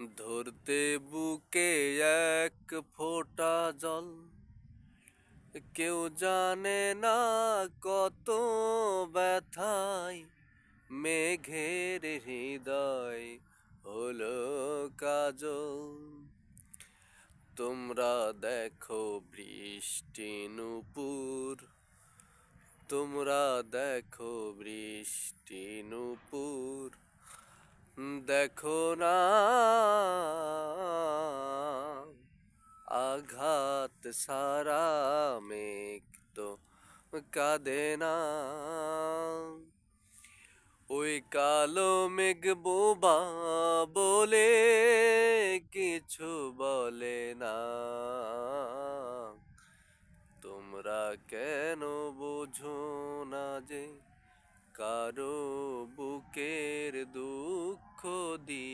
ধরতে বুকে এক ফোঁটা জল, কেউ জানে না কত ব্যথায় মেঘের হৃদয় হলো কাজল। তোমরা দেখো বৃষ্টি নূপুর, তোমরা দেখো বৃষ্টি নূপুর, দেখো না আঘাত সারা মেঘ তো কাঁদে না। ওই কালো মেঘ বোবা বলে কিছু বলে না। তোমরা কেন বোঝো না যে কারো বুকের